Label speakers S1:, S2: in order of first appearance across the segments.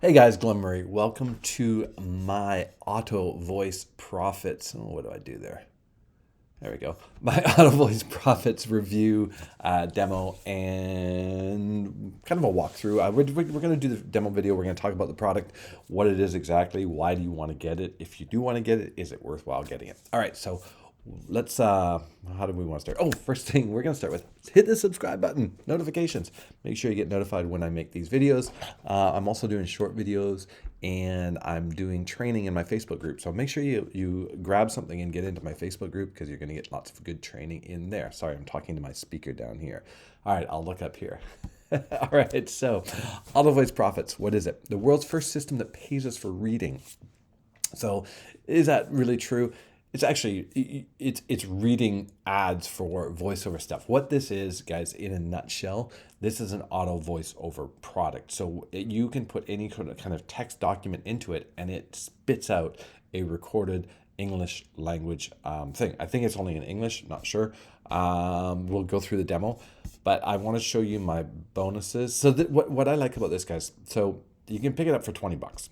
S1: Hey guys, Glenn Murray. Welcome to my AutoVoiceProfits. Oh, what do I do there? There we go. My AutoVoiceProfits review demo and kind of a walkthrough. We're going to do the demo video. We're going to talk about the product, what it is exactly, why do you want to get it? If you do want to get it, is it worthwhile getting it? All right, so let's how do we want to start? Oh, first thing we're going to start with, hit the subscribe button, notifications. Make sure you get notified when I make these videos. I'm also doing short videos and I'm doing training in my Facebook group. So make sure you grab something and get into my Facebook group because you're going to get lots of good training in there. Sorry, I'm talking to my speaker down here. All right, I'll look up here. All right, so AutoVoiceProfits, what is it? The world's first system that pays us for reading. So is that really true? It's actually it's reading ads for voiceover stuff. What this is, guys, in a nutshell, this is an auto voiceover product. So you can put any kind of text document into it, and it spits out a recorded English language thing. I think it's only in English, not sure. We'll go through the demo, but I want to show you my bonuses. So what I like about this, guys, so you can pick it up for $20.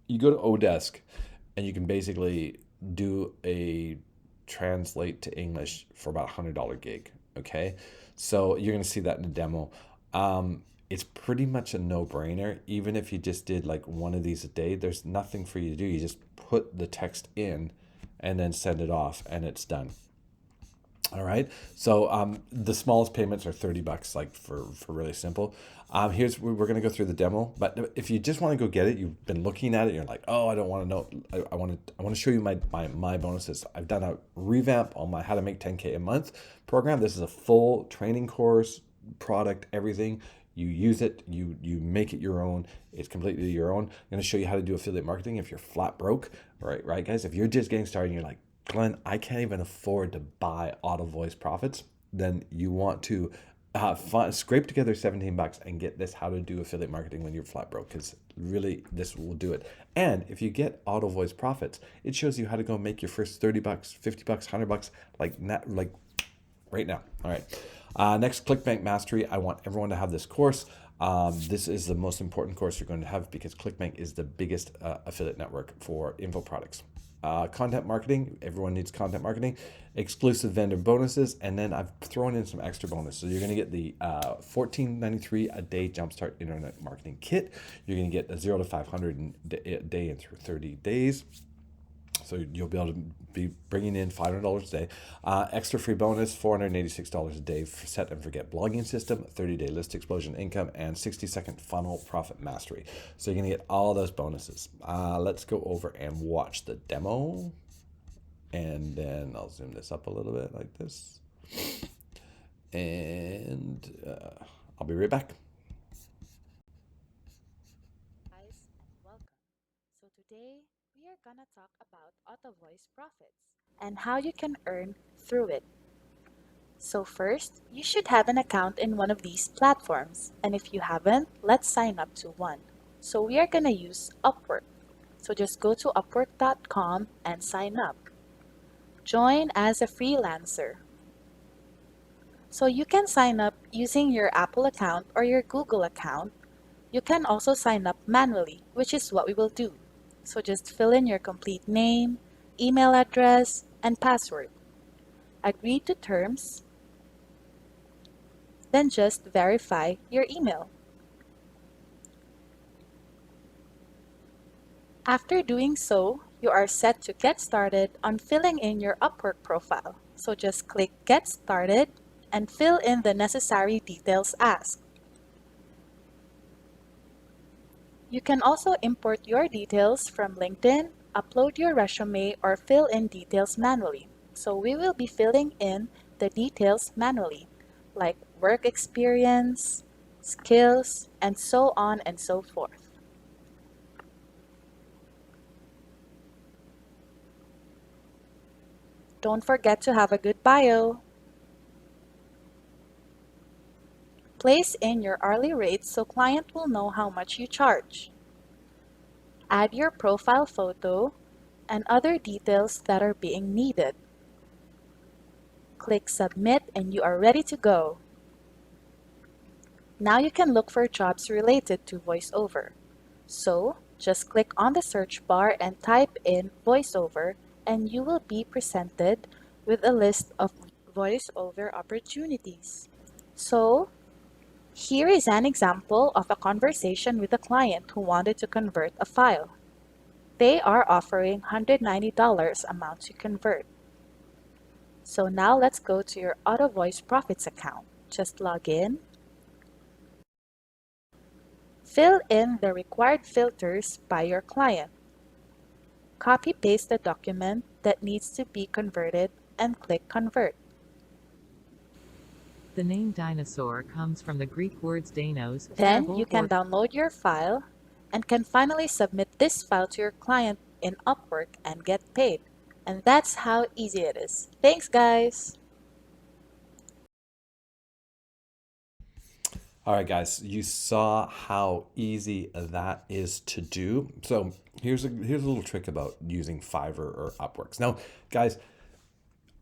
S1: You go to Odesk and you can basically do a translate to English for about $100 gig. Okay, so you're gonna see that in the demo. It's pretty much a no-brainer. Even if you just did like one of these a day, there's nothing for you to do. You just put the text in and then send it off, and it's done. All right. So the smallest payments are $30, like for really simple. We're going to go through the demo, but if you just want to go get it, you've been looking at it, you're like, oh, I don't want to know. I want to show you my bonuses. I've done a revamp on my how to make 10K a month program. This is a full training course, product, everything. You use it, you make it your own. It's completely your own. I'm going to show you how to do affiliate marketing if you're flat broke. Right, guys. If you're just getting started and you're like, Glenn, I can't even afford to buy AutoVoiceProfits, then you want to scrape together $17 and get this how to do affiliate marketing when you're flat broke, because really this will do it. And if you get AutoVoiceProfits, it shows you how to go make your first $30, $50, $100, like right now. All right. Next, ClickBank Mastery. I want everyone to have this course. This is the most important course you're going to have because ClickBank is the biggest affiliate network for info products. Content marketing, everyone needs content marketing, exclusive vendor bonuses, and then I've thrown in some extra bonuses. So you're going to get the $14.93 a day Jumpstart Internet Marketing Kit. You're going to get a 0 to 500 a day in through 30 days. So you'll be able to be bringing in $500 a day. Extra free bonus, $486 a day for set and forget blogging system, 30-day list explosion income, and 60-second funnel profit mastery. So you're going to get all those bonuses. Let's go over and watch the demo. And then I'll zoom this up a little bit like this. And I'll be right back.
S2: Guys, and welcome. So today we are gonna talk about AutoVoice profits and how you can earn through it. So first, you should have an account in one of these platforms, and if you haven't, let's sign up to one. So we are gonna use Upwork. So just go to upwork.com and sign up. Join as a freelancer. So you can sign up using your Apple account or your Google account. You can also sign up manually, which is what we will do. So just fill in your complete name, email address, and password. Agree to terms, then just verify your email. After doing so, you are set to get started on filling in your Upwork profile. So just click Get Started and fill in the necessary details asked. You can also import your details from LinkedIn, upload your resume, or fill in details manually. So we will be filling in the details manually, like work experience, skills, and so on and so forth. Don't forget to have a good bio. Place in your hourly rates so client will know how much you charge. Add your profile photo and other details that are being needed. Click Submit and you are ready to go. Now you can look for jobs related to VoiceOver. So just click on the search bar and type in voiceover, and you will be presented with a list of voiceover opportunities. So here is an example of a conversation with a client who wanted to convert a file. They are offering $190 amount to convert. So now let's go to your AutoVoiceProfits account. Just log in, fill in the required filters by your client, copy paste the document that needs to be converted, and click Convert.
S3: The name dinosaur comes from the Greek words dainos,
S2: Then
S3: terrible,
S2: you can download your file and can finally submit this file to your client in Upwork and get paid. And that's how easy it is. Thanks, guys!
S1: All right, guys, you saw how easy that is to do. So here's a little trick about using Fiverr or Upworks. Now, guys,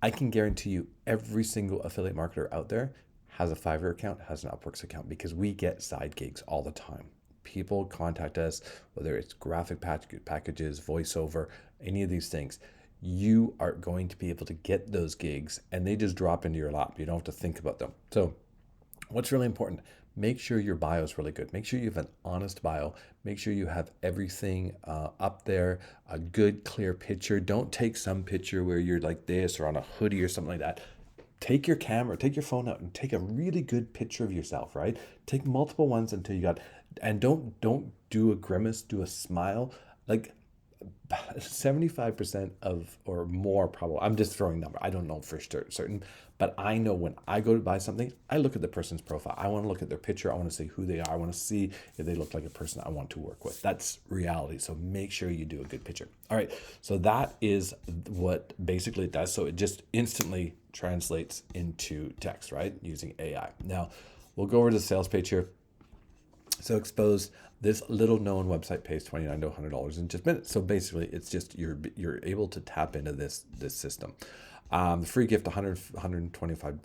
S1: I can guarantee you every single affiliate marketer out there has a Fiverr account, has an Upworks account, because we get side gigs all the time. People contact us, whether it's graphic packages, voiceover, any of these things. You are going to be able to get those gigs and they just drop into your lap. You don't have to think about them. So what's really important, make sure your bio is really good. Make sure you have an honest bio. Make sure you have everything up there, a good, clear picture. Don't take some picture where you're like this or on a hoodie or something like that. Take your camera, take your phone out and take a really good picture of yourself, right? Take multiple ones until you got, and don't do a grimace, do a smile. Like 75% of or more probably, I'm just throwing a number, I don't know for certain, but I know when I go to buy something, I look at the person's profile. I want to look at their picture. I want to see who they are. I want to see if they look like a person I want to work with. That's reality. So make sure you do a good picture. All right, so that is what basically it does. So it just instantly translates into text, right, using AI. Now we'll go over to the sales page here. So expose this little known website pays $29 to $100 in just minutes. So basically, it's just you're able to tap into this system. The free gift: 125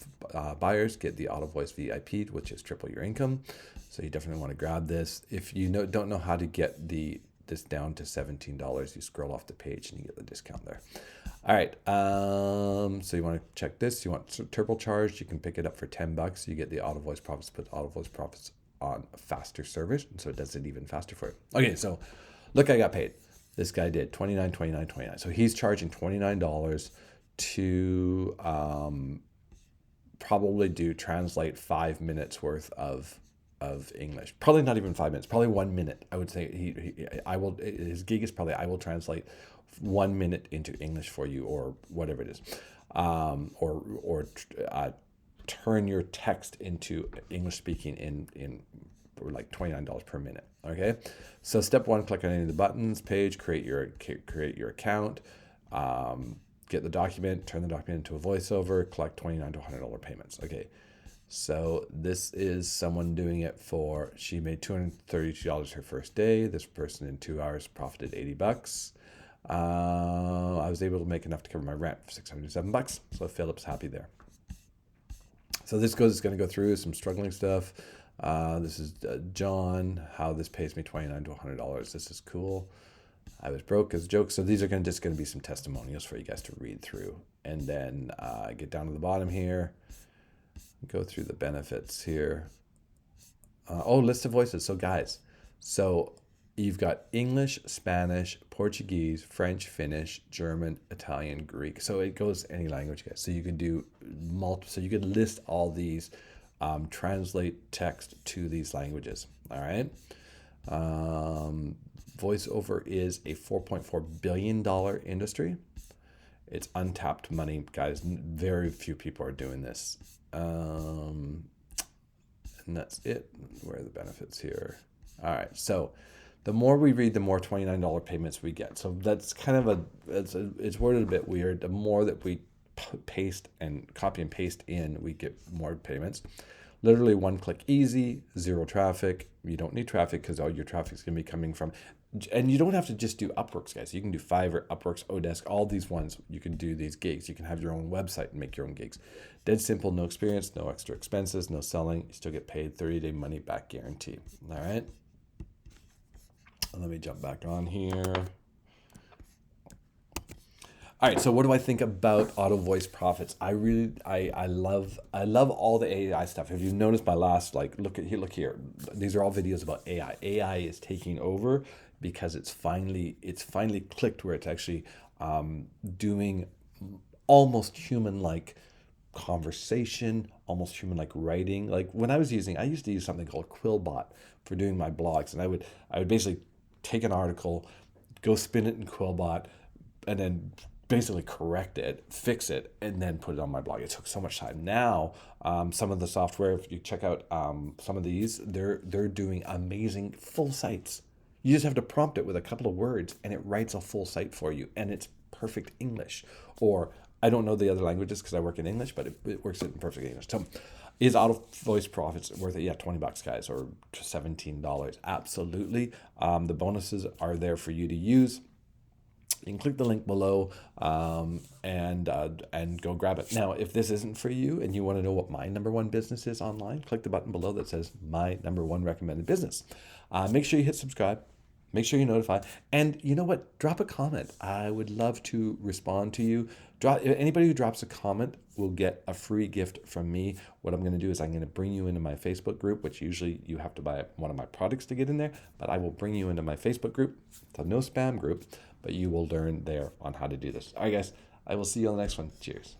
S1: buyers get the AutoVoice VIP, which is triple your income. So you definitely want to grab this. If you don't know how to get this down to $17, you scroll off the page and you get the discount there. All right, so you want to check this. You want turbocharged, you can pick it up for $10. You get the AutoVoiceProfits, put AutoVoiceProfits on faster servers, so it does it even faster for you. Okay, so look, I got paid. This guy did $29. So he's charging $29 to probably translate 5 minutes worth of English. Probably not even 5 minutes, probably 1 minute. I would say his gig is probably, I will translate 1 minute into English for you, or whatever it is, or turn your text into English speaking in like $29 per minute. Okay, so step one, click on any of the buttons, page, create your account, get the document, turn the document into a voiceover, collect $29 to $100 payments. Okay, so this is someone doing it for, she made $232 her first day. This person in 2 hours profited $80. I was able to make enough to cover my rent for $607. So Philip's happy there. So this is going to go through some struggling stuff. This is John, how this pays me $29 to $100. This is cool. I was broke as a joke. So these are just going to be some testimonials for you guys to read through. And then get down to the bottom here, go through the benefits here. List of voices. So guys, so you've got English, Spanish, Portuguese, French, Finnish, German, Italian, Greek. So it goes any language, guys. So you can do multiple. So you could list all these, translate text to these languages. All right. Voiceover is a $4.4 billion industry. It's untapped money, guys. Very few people are doing this. And that's it. Where are the benefits here? All right. So the more we read, the more $29 payments we get. So that's kind of it's worded a bit weird. The more that we paste and copy and paste in, we get more payments. Literally one click easy, zero traffic. You don't need traffic because all your traffic is going to be coming from, and you don't have to just do Upworks, guys. You can do Fiverr, Upworks, Odesk, all these ones. You can do these gigs. You can have your own website and make your own gigs. Dead simple, no experience, no extra expenses, no selling. You still get paid, 30-day money back guarantee. All right. Let me jump back on here. All right, so what do I think about Auto Voice Profits? I love all the AI stuff. If you've noticed my last, like, look here. These are all videos about AI. AI is taking over because it's finally clicked where it's actually doing almost human like conversation, almost human like writing. Like when I used to use something called Quillbot for doing my blogs, and I would basically take an article, go spin it in Quillbot, and then basically correct it, fix it, and then put it on my blog. It took so much time. Now, some of the software, if you check out some of these, they're doing amazing full sites. You just have to prompt it with a couple of words, and it writes a full site for you, and it's perfect English. Or I don't know the other languages because I work in English, but it works in perfect English. So, is Auto Voice Profits worth it? Yeah, $20, guys, or $17. Absolutely. The bonuses are there for you to use. You can click the link below and go grab it. Now, if this isn't for you and you want to know what my number one business is online, click the button below that says my number one recommended business. Make sure you hit subscribe. Make sure you notify. And you know what? Drop a comment. I would love to respond to you. Anybody who drops a comment will get a free gift from me. What I'm going to do is I'm going to bring you into my Facebook group, which usually you have to buy one of my products to get in there. But I will bring you into my Facebook group. It's a no spam group, but you will learn there on how to do this. All right, guys. I will see you on the next one. Cheers.